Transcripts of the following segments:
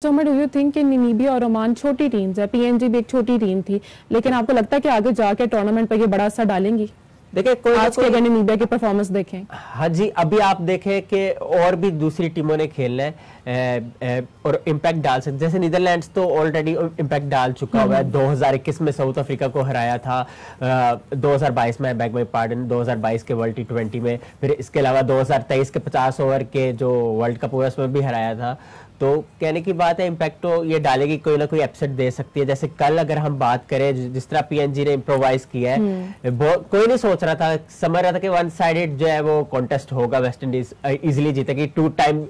So, do you think कि Namibia और Oman छोटी टीम्स है, पीएनजी भी एक छोटी टीम थी, लेकिन आपको लगता है कि आगे जाके टूर्नामेंट पर ये बड़ा असर डालेंगी? देखिए आज के अगर नामीबिया की परफॉर्मेंस देखें, हाँ जी, अभी आप देखें कि और भी दूसरी टीमों ने खेलना है और इम्पैक्ट डाल सकते, जैसे नीदरलैंड्स तो ऑलरेडी इम्पैक्ट डाल चुका हुआ है। 2021 में साउथ अफ्रीका को हराया था, 2022 में बैक माई पार्डन 2022 के वर्ल्ड T20 में, फिर इसके अलावा 2023 के 50 ओवर के जो वर्ल्ड कप हुआ उसमें भी हराया था। तो कहने की बात है, इम्पैक्ट तो ये डालेगी, कोई ना कोई अपसेट दे सकती है। जैसे कल अगर हम बात करें, जिस तरह पीएनजी ने इम्प्रोवाइज किया है, कोई नहीं सोच रहा था, समझ रहा था कि वन साइडेड जो है वो कॉन्टेस्ट होगा, वेस्ट इंडीज इजीली जीतेगी, 2 टाइम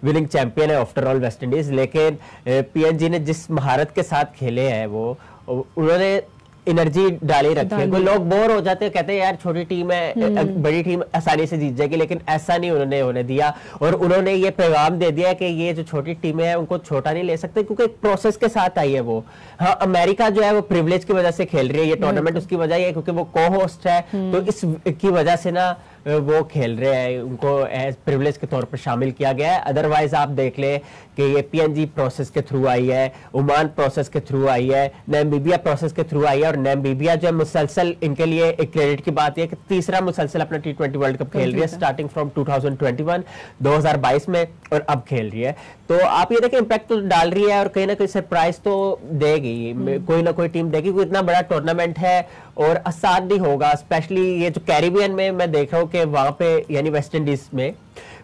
विनिंग चैंपियन है आफ्टर ऑल वेस्ट इंडीज। लेकिन पीएनजी ने जिस महारत के साथ खेले हैं, वो उन्होंने एनर्जी डाली रखी है। कोई लोग बोर हो जाते हैं, कहते हैं यार छोटी टीम है, बड़ी टीम आसानी से जीत जाएगी, लेकिन ऐसा नहीं उन्होंने होने दिया। और उन्होंने ये पैगाम दे दिया कि ये जो छोटी टीमें हैं उनको छोटा नहीं ले सकते, क्योंकि एक प्रोसेस के साथ आई है वो। हाँ, अमेरिका जो है वो प्रिविलेज की वजह से खेल रही है ये टूर्नामेंट, उसकी वजह ये है क्योंकि वो को होस्ट है, तो इसकी वजह से ना वो खेल रहे हैं, उनको एज प्रिविलेज के तौर पर शामिल किया गया है। अदरवाइज आप देख ले कि ये पीएनजी प्रोसेस के थ्रू आई है, ओमान प्रोसेस के थ्रू आई है, नामीबिया प्रोसेस के थ्रू आई है। और नामीबिया जो है मुसलसल, इनके लिए एक क्रेडिट की बात है कि तीसरा मुसलसल अपना T20 वर्ल्ड कप खेल रही है, स्टार्टिंग फ्रॉम 2022 में, और अब खेल रही है। तो आप ये देखें, इम्पैक्ट तो डाल रही है और कहीं ना कहीं सरप्राइज तो देगी, कोई ना कोई टीम देगी, कोई इतना बड़ा टूर्नामेंट है और आसान नहीं होगा। स्पेशली ये जो कैरिबियन में मैं देख रहा हूँ कि वहां पे, यानी वेस्ट इंडीज में,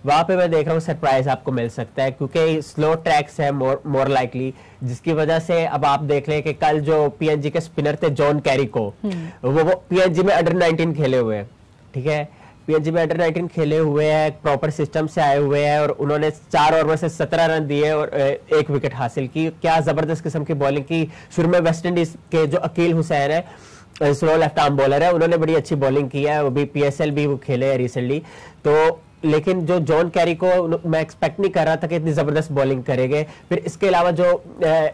वहां पे मैं देख रहा हूँ सरप्राइज आपको मिल सकता है, क्योंकि स्लो ट्रैक्स है मोर लाइकली, जिसकी वजह से अब आप देख लें कि कल जो पीएनजी के स्पिनर थे जॉन कैरिको, वो पीएनजी में अंडर 19 खेले हुए हैं, ठीक है, पीएनजी में अंडर 19 खेले हुए हैं, प्रॉपर सिस्टम से आए हुए हैं, और उन्होंने 4 ओवर में से 17 रन दिए और 1 विकेट हासिल की। क्या जबरदस्त किस्म की बॉलिंग की। शुरू में वेस्ट इंडीज के जो अकील हुसैन है, स्लो लेफ्ट आर्म बॉलर है, उन्होंने बड़ी अच्छी बॉलिंग की है, वो भी पीएसएल भी वो खेले हैं रिसेंटली। तो लेकिन जो जॉन कैरी को मैं एक्सपेक्ट नहीं कर रहा था कि इतनी जबरदस्त बॉलिंग करेंगे। फिर इसके अलावा जो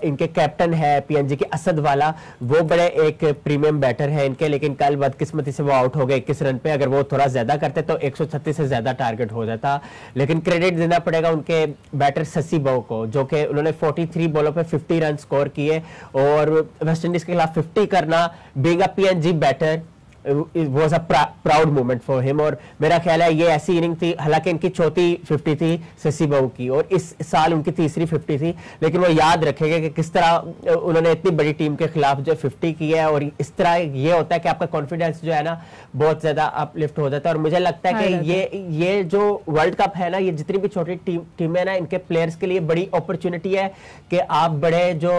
इनके कैप्टन है पीएनजी के असद वाला, वो बड़े एक प्रीमियम बैटर है इनके, लेकिन कल बदकिस्मती से वो आउट हो गए 21 रन पे। अगर वो थोड़ा ज्यादा करते तो 136 से ज्यादा टारगेट हो जाता। लेकिन क्रेडिट देना पड़ेगा उनके बैटर शशि बो को, जो कि उन्होंने 43 बॉलों पे 50 रन स्कोर किए, और वेस्ट इंडीज के खिलाफ 50 करना, being a PNG batter, was a proud moment for him. और मेरा ख्याल है ये ऐसी इनिंग थी, हालांकि इनकी चौथी 50 थी शशि बहू की, और इस साल उनकी तीसरी 50 थी, लेकिन वो याद रखेंगे कि किस तरह उन्होंने इतनी बड़ी टीम के खिलाफ जो 50 की है। और इस तरह ये होता है कि आपका कॉन्फिडेंस जो है ना बहुत ज्यादा अपलिफ्ट हो जाता है। और मुझे लगता है कि ये जो वर्ल्ड कप है ना, ये जितनी भी छोटी टीमें ना, इनके प्लेयर्स के लिए बड़ी अपॉर्चुनिटी है कि आप बड़े जो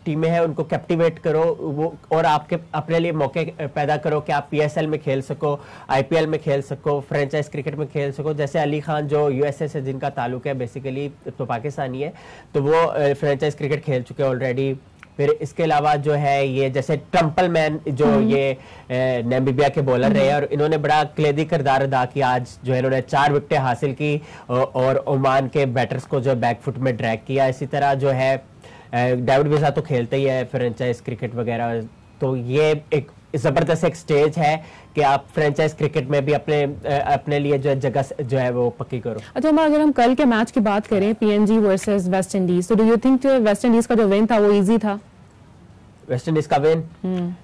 टीमें हैं उनको कैप्टिवेट करो, वो और आपके अपने लिए मौके पैदा करो कि आप पीएसएल में खेल सको, आईपीएल में खेल सको, फ्रेंचाइज क्रिकेट में खेल सको। जैसे अली खान जो यूएसए से जिनका ताल्लुक है, बेसिकली तो पाकिस्तानी है, तो वो फ्रेंचाइज क्रिकेट खेल चुके हैं ऑलरेडी। फिर इसके अलावा जो है ये जैसे ट्रम्पल मैन जो ये नामीबिया के बॉलर रहे हैं, और इन्होंने बड़ा क्लेदी किरदार अदा किया। आज जो है इन्होंने 4 विकेटें हासिल की और ओमान के बैटर्स को जो बैकफुट में ड्रैग किया। इसी तरह जो है डेविड विजा तो खेलते ही है फ्रेंचाइज क्रिकेट वगैरह। तो ये एक जबरदस्त एक स्टेज है कि आप फ्रेंचाइज क्रिकेट में भी अपने लिए जो जगह जो है वो पक्की करो। अच्छा, अगर हम कल के मैच की बात करें, पीएनजी वर्सेस वेस्ट इंडीज, तो do you think West Indies का जो विन था वो इजी था? वेस्ट इंडीज का विन,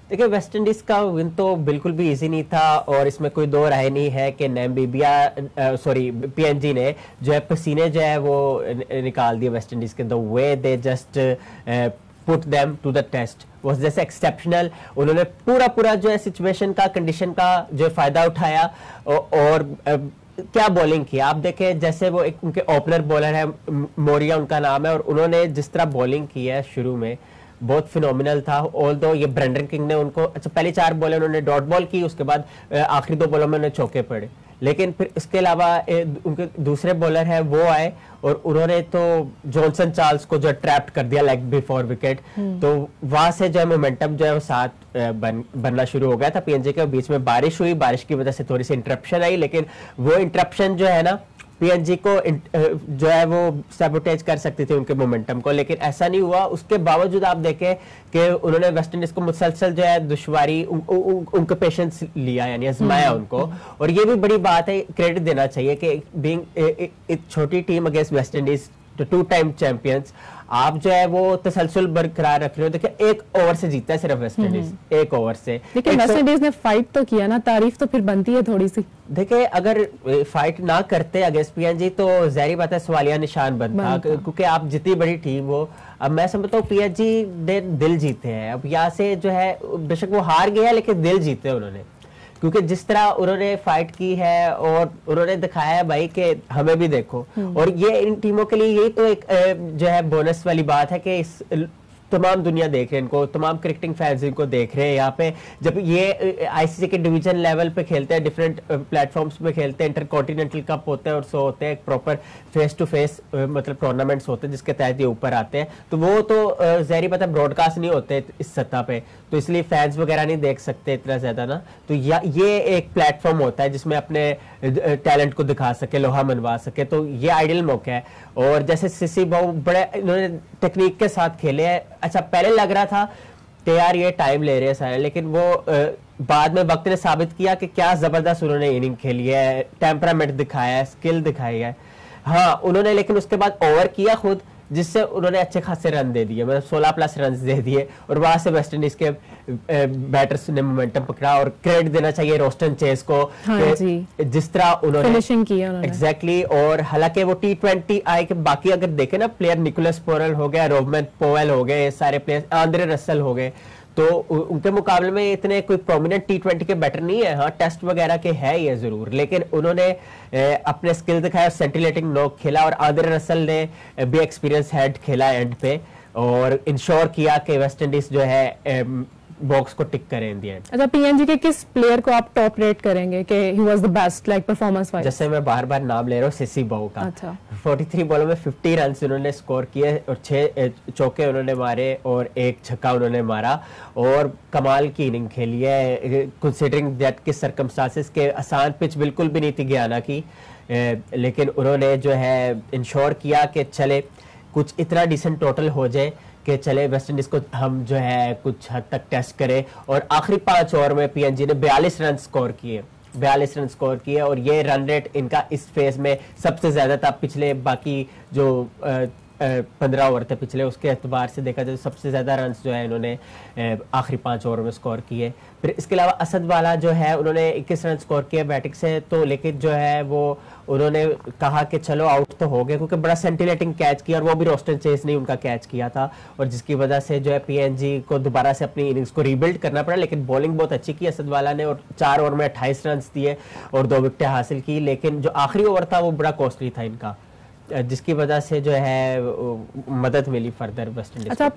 देखिए वेस्ट इंडीज का विन तो बिल्कुल भी इजी नहीं था, और इसमें कोई दो राय नहीं है कि नामीबिया पीएनजी ने जो है पसीने जो है वो निकाल दिए वेस्ट इंडीज के। The way they just put them to the test was जैसे एक्सेप्शनल। उन्होंने पूरा जो है सिचुएशन का, कंडीशन का जो फायदा उठाया, और क्या बॉलिंग की आप देखें। जैसे वो एक उनके ओपनर बॉलर है, मोरिया उनका नाम है, और उन्होंने जिस तरह बॉलिंग की है शुरू में बहुत फिनोमिनल था। ऑल्दो ये ब्रेंडन किंग ने उनको, अच्छा पहली 4 बॉलें उन्होंने डॉट बॉल की, उसके बाद आखिरी 2 बॉलों में उन्हें चौके पड़े, लेकिन फिर इसके अलावा उनके दूसरे बॉलर है वो आए और उन्होंने तो जॉनसन चार्ल्स को जो ट्रैप्ड कर दिया लेग बिफोर विकेट। तो वहां से जो है मोमेंटम जो है वो साथ बनना शुरू हो गया था पीएनजी के। बीच में बारिश हुई, बारिश की वजह से थोड़ी सी इंटरप्शन आई, लेकिन वो इंटरप्शन जो है ना पीएनजी को जो है वो सैबोटेज कर सकती थी उनके मोमेंटम को, लेकिन ऐसा नहीं हुआ। उसके बावजूद आप देखें कि उन्होंने वेस्ट इंडीज को मुसलसल जो है दुश्वारी उनका पेशेंस लिया, यानी आजमाया उनको। और ये भी बड़ी बात है, क्रेडिट देना चाहिए कि बीइंग एक छोटी team against West Indies, 2 time champions, आप जो है वो तसलसल बरकरार रख रहे हो। देखिए 1 ओवर से जीता है सिर्फ वेस्ट इंडीज, 1 ओवर से। लेकिन वेस्ट इंडीज ने फाइट तो किया ना, तारीफ तो फिर बनती है थोड़ी सी। देखिए अगर फाइट ना करते अगेंस्ट पीएनजी तो ज़ाहिर बात है सवालिया निशान बनता, क्योंकि आप जितनी बड़ी टीम हो। अब मैं समझता हूँ पीएनजी ने दिल जीते हैं। अब यहाँ से जो है बेशक वो हार गया लेकिन दिल जीते उन्होंने, क्योंकि जिस तरह उन्होंने फाइट की है और उन्होंने दिखाया है भाई कि हमें भी देखो। और ये इन टीमों के लिए यही तो एक जो है बोनस वाली बात है कि इस तमाम दुनिया देख रहे हैं इनको, तमाम क्रिकेटिंग फैंस इनको देख रहे हैं यहाँ पे। जब ये आईसीसी के डिवीजन लेवल पे खेलते हैं, डिफरेंट प्लेटफॉर्म्स पे खेलते हैं, इंटरकॉन्टिनेंटल कप होते हैं और सो होते हैं, एक प्रॉपर फेस टू फेस मतलब टूर्नामेंट्स होते हैं जिसके तहत ये ऊपर आते हैं। तो वो तो ज़ाहिर बात है ब्रॉडकास्ट नहीं होते इस सतह पे, तो इसलिए फैंस वगैरह नहीं देख सकते इतना ज्यादा ना। तो ये एक प्लेटफॉर्म होता है जिसमें अपने टैलेंट को दिखा सके, लोहा मनवा सके, तो ये आइडियल मौका है। और जैसे सीसी बहु बड़े इन्होंने टेक्निक के साथ खेले हैं। अच्छा पहले लग रहा था कि यार ये टाइम ले रहे हैं सारे, लेकिन वो बाद में वक्त ने साबित किया कि क्या जबरदस्त उन्होंने इनिंग खेली है, टेम्परामेंट दिखाया है, स्किल दिखाई है। हाँ उन्होंने लेकिन उसके बाद ओवर किया खुद, जिससे उन्होंने अच्छे खासे रन दे दिए, मतलब 16+ रन दे दिए। और वहां से वेस्ट इंडीज के बैटर्स ने मोमेंटम पकड़ा। और क्रेडिट देना चाहिए रोस्टन चेस को, हाँ जी, जिस तरह उन्होंने फिनिशिंग की है एग्जैक्टली। और हालांकि वो T20 आए के बाकी अगर देखें ना प्लेयर, निकोलस पोरेल हो गया, रोबमन पोवेल हो गए, सारे प्लेयर, आंद्रे रसल हो गए, तो उनके मुकाबले में इतने कोई प्रोमिनेंट T20 के बैटर नहीं है। हाँ टेस्ट वगैरह के है ये जरूर, लेकिन उन्होंने अपने स्किल दिखाया, सेंटिलेटिंग नॉक खेला। और आंद्रे रसल ने भी एक्सपीरियंस हेड खेला एंड पे और इंश्योर किया कि वेस्ट इंडीज जो है बॉक्स को टिक करें इन दी एंड। अच्छा पीएनजी के किस प्लेयर को आप टॉप रेट करेंगे कि he was the best like performance wise? जैसे मैं बार बार नाम ले रहा हूँ सीसी बहु का। अच्छा 43 बॉलों में 50 रन उन्होंने स्कोर किए और 6 चौके उन्होंने मारे और 1 छक्का उन्होंने मारा। और कमाल की इनिंग खेली है कंसीडरिंग दैट के सर्कमस्टांसेस के। आसान पिच बिल्कुल भी नहीं थी गयाना की, लेकिन उन्होंने जो है इंश्योर किया कि चले कुछ इतना डिसेंट टोटल हो जाए कि चले वेस्ट इंडीज को हम जो है कुछ हद तक टेस्ट करें। और आखिरी 5 ओवर में पीएनजी ने 42 रन स्कोर किए, 42 रन स्कोर किए। और ये रन रेट इनका इस फेज में सबसे ज्यादा था। पिछले बाकी जो 15 ओवर थे पिछले, उसके एतबार से देखा जाए तो सबसे ज्यादा रन जो है इन्होंने आखिरी 5 ओवर में स्कोर किए। फिर इसके अलावा असद वाला जो है उन्होंने 21 रन स्कोर किए बैटिंग से, तो लेकिन जो है वो उन्होंने कहा कि चलो आउट तो हो गए, क्योंकि बड़ा सेंटिलेटिंग कैच किया और वो भी रोस्टन चेस ने उनका कैच किया था। और जिसकी वजह से जो है पीएनजी को दोबारा से अपनी इनिंग्स को रीबिल्ड करना पड़ा। लेकिन बॉलिंग बहुत अच्छी की असद वाला ने और 4 ओवर में 28 रन दिए और 2 विकेटें हासिल की। लेकिन जो आखिरी ओवर था वो बड़ा कॉस्टली था इनका, जिसकी वजह से जो है मदद मिली फर्दर वेस्ट इंडीज। अच्छा